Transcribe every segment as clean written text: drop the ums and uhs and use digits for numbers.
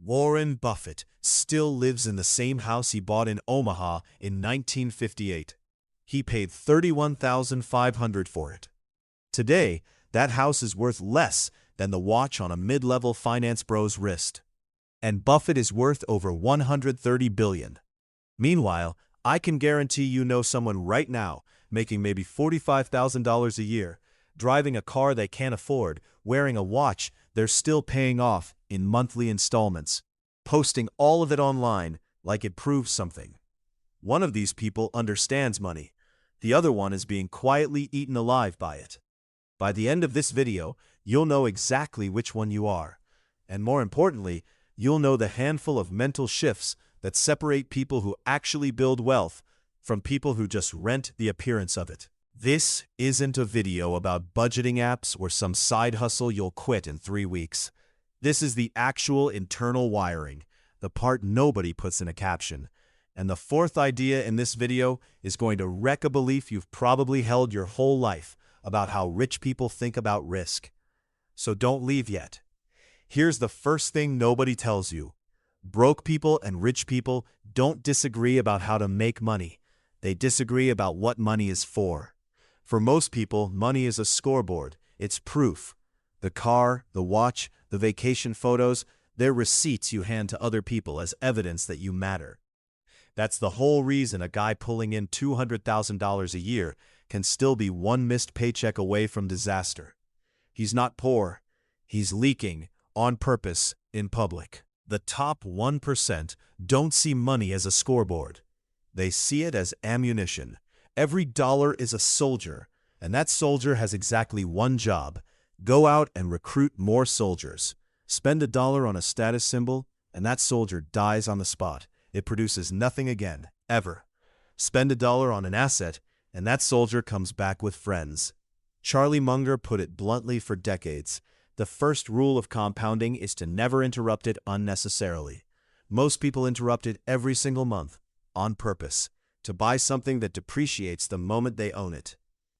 Warren Buffett still lives in the same house he bought in Omaha in 1958. He paid $31,500 for it. Today, that house is worth less than the watch on a mid-level finance bro's wrist. And Buffett is worth over $130 billion. Meanwhile, I can guarantee you know someone right now making maybe $45,000 a year, driving a car they can't afford, wearing a watch they're still paying off in monthly installments, posting all of it online like it proves something. One of these people understands money. The other one is being quietly eaten alive by it. By the end of this video, you'll know exactly which one you are. And more importantly, you'll know the handful of mental shifts that separate people who actually build wealth from people who just rent the appearance of it. This isn't a video about budgeting apps or some side hustle you'll quit in 3 weeks. This is the actual internal wiring, the part nobody puts in a caption. And the fourth idea in this video is going to wreck a belief you've probably held your whole life about how rich people think about risk. So don't leave yet. Here's the first thing nobody tells you. Broke people and rich people don't disagree about how to make money. They disagree about what money is for. For most people, money is a scoreboard. It's proof. The car, the watch, the vacation photos, they're receipts you hand to other people as evidence that you matter. That's the whole reason a guy pulling in $200,000 a year can still be one missed paycheck away from disaster. He's not poor. He's leaking, on purpose, in public. The top 1% don't see money as a scoreboard. They see it as ammunition. Every dollar is a soldier, and that soldier has exactly one job: go out and recruit more soldiers. Spend $1 on a status symbol, and that soldier dies on the spot. It produces nothing again, ever. Spend $1 on an asset, and that soldier comes back with friends. Charlie Munger put it bluntly for decades. The first rule of compounding is to never interrupt it unnecessarily. Most people interrupt it every single month, on purpose, to buy something that depreciates the moment they own it.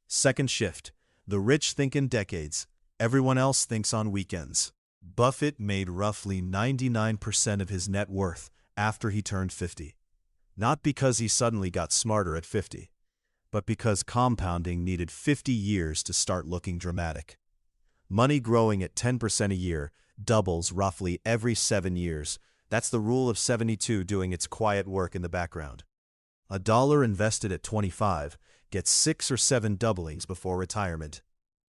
Second shift. The rich think in decades. Everyone else thinks on weekends. Buffett made roughly 99% of his net worth after he turned 50. Not because he suddenly got smarter at 50, but because compounding needed 50 years to start looking dramatic. Money growing at 10% a year doubles roughly every 7 years. That's the rule of 72 doing its quiet work in the background. $1 invested at 25 gets 6 or 7 doublings before retirement.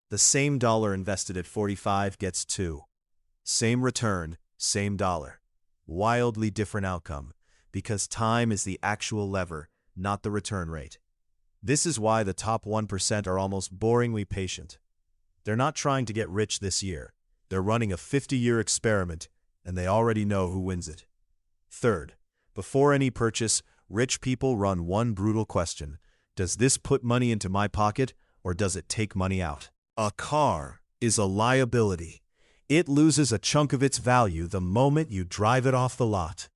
The same dollar invested at 45 gets 2. Same return, same dollar. Wildly different outcome, because time is the actual lever, not the return rate. This is why the top 1% are almost boringly patient. They're not trying to get rich this year. They're running a 50-year experiment, and they already know who wins it. Third, before any purchase, rich people run one brutal question: does this put money into my pocket, or does it take money out? A car is a liability. It loses a chunk of its value the moment you drive it off the lot,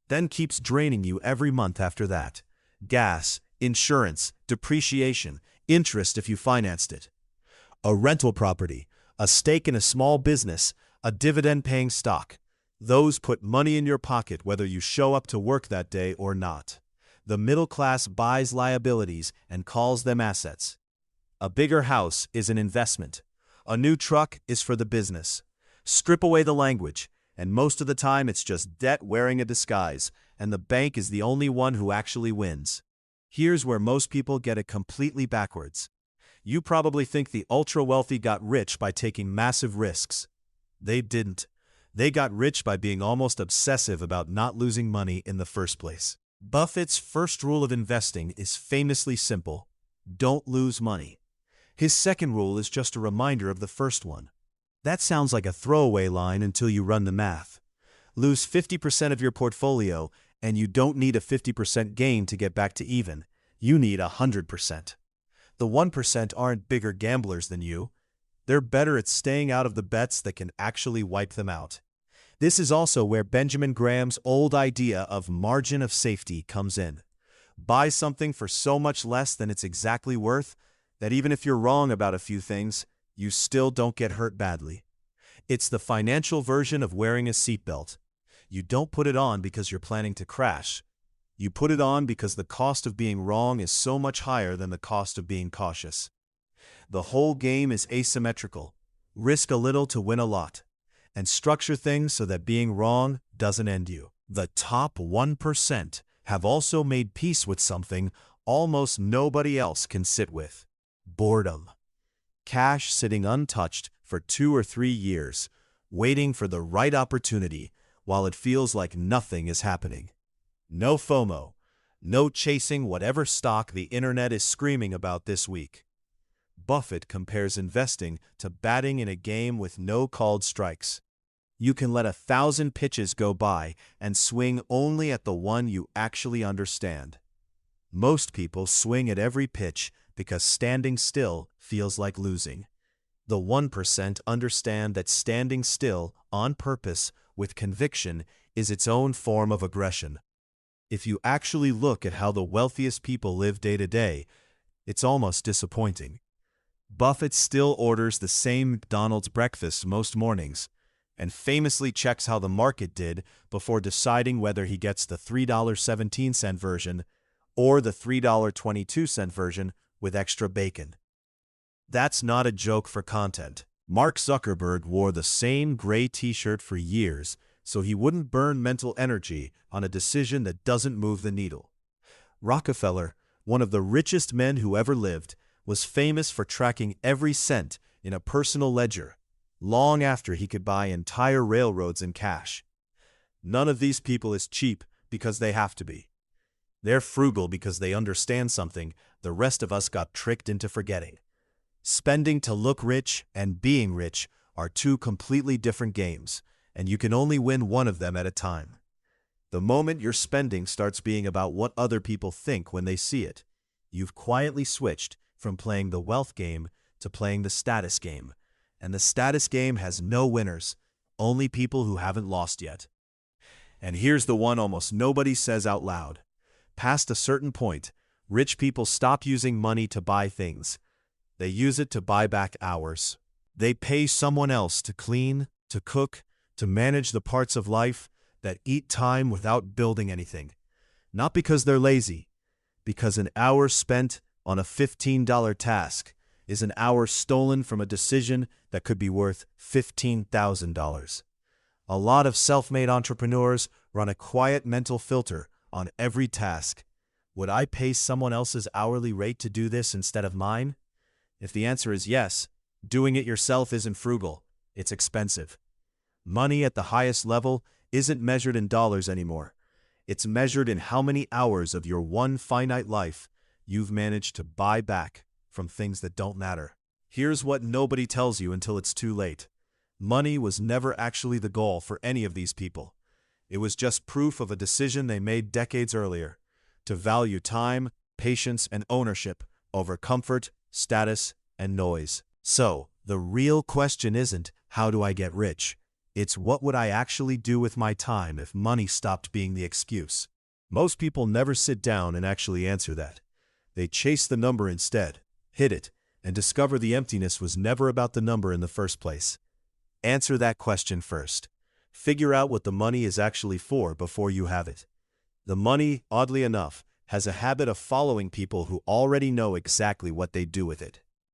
then keeps draining you every month after that. Gas, insurance, depreciation, interest if you financed it. A rental property, a stake in a small business, a dividend-paying stock. Those put money in your pocket whether you show up to work that day or not. The middle class buys liabilities and calls them assets. A bigger house is an investment. A new truck is for the business. Strip away the language, and most of the time it's just debt wearing a disguise, and the bank is the only one who actually wins. Here's where most people get it completely backwards. You probably think the ultra-wealthy got rich by taking massive risks. They didn't. They got rich by being almost obsessive about not losing money in the first place. Buffett's first rule of investing is famously simple: don't lose money. His second rule is just a reminder of the first one. That sounds like a throwaway line until you run the math. Lose 50% of your portfolio, and you don't need a 50% gain to get back to even. You need 100%. The 1% aren't bigger gamblers than you. They're better at staying out of the bets that can actually wipe them out. This is also where Benjamin Graham's old idea of margin of safety comes in. Buy something for so much less than it's exactly worth that even if you're wrong about a few things, you still don't get hurt badly. It's the financial version of wearing a seatbelt. You don't put it on because you're planning to crash. You put it on because the cost of being wrong is so much higher than the cost of being cautious. The whole game is asymmetrical. Risk a little to win a lot, and structure things so that being wrong doesn't end you. The top 1% have also made peace with something almost nobody else can sit with: boredom. Cash sitting untouched for 2 or 3 years, waiting for the right opportunity while it feels like nothing is happening. No FOMO, no chasing whatever stock the internet is screaming about this week. Buffett compares investing to batting in a game with no called strikes. You can let 1,000 pitches go by and swing only at the one you actually understand. Most people swing at every pitch because standing still feels like losing. The 1% understand that standing still, on purpose, with conviction, is its own form of aggression. If you actually look at how the wealthiest people live day to day, it's almost disappointing. Buffett still orders the same McDonald's breakfast most mornings, and famously checks how the market did before deciding whether he gets the $3.17 version or the $3.22 version with extra bacon. That's not a joke for content. Mark Zuckerberg wore the same gray t-shirt for years so he wouldn't burn mental energy on a decision that doesn't move the needle. Rockefeller, one of the richest men who ever lived, was famous for tracking every cent in a personal ledger, long after he could buy entire railroads in cash. None of these people is cheap because they have to be. They're frugal because they understand something the rest of us got tricked into forgetting. Spending to look rich and being rich are two completely different games, and you can only win one of them at a time. The moment your spending starts being about what other people think when they see it, you've quietly switched from playing the wealth game to playing the status game. And the status game has no winners, only people who haven't lost yet. And here's the one almost nobody says out loud. Past a certain point, rich people stop using money to buy things. They use it to buy back hours. They pay someone else to clean, to cook, to manage the parts of life that eat time without building anything. Not because they're lazy, because an hour spent on a $15 task is an hour stolen from a decision that could be worth $15,000. A lot of self-made entrepreneurs run a quiet mental filter on every task. Would I pay someone else's hourly rate to do this instead of mine? If the answer is yes, doing it yourself isn't frugal, it's expensive. Money at the highest level isn't measured in dollars anymore. It's measured in how many hours of your one finite life you've managed to buy back from things that don't matter. Here's what nobody tells you until it's too late. Money was never actually the goal for any of these people. It was just proof of a decision they made decades earlier, to value time, patience, and ownership over comfort, status, and noise. So, the real question isn't, how do I get rich? It's, what would I actually do with my time if money stopped being the excuse? Most people never sit down and actually answer that. They chase the number instead, hit it, and discover the emptiness was never about the number in the first place. Answer that question first. Figure out what the money is actually for before you have it. The money, oddly enough, has a habit of following people who already know exactly what they do with it.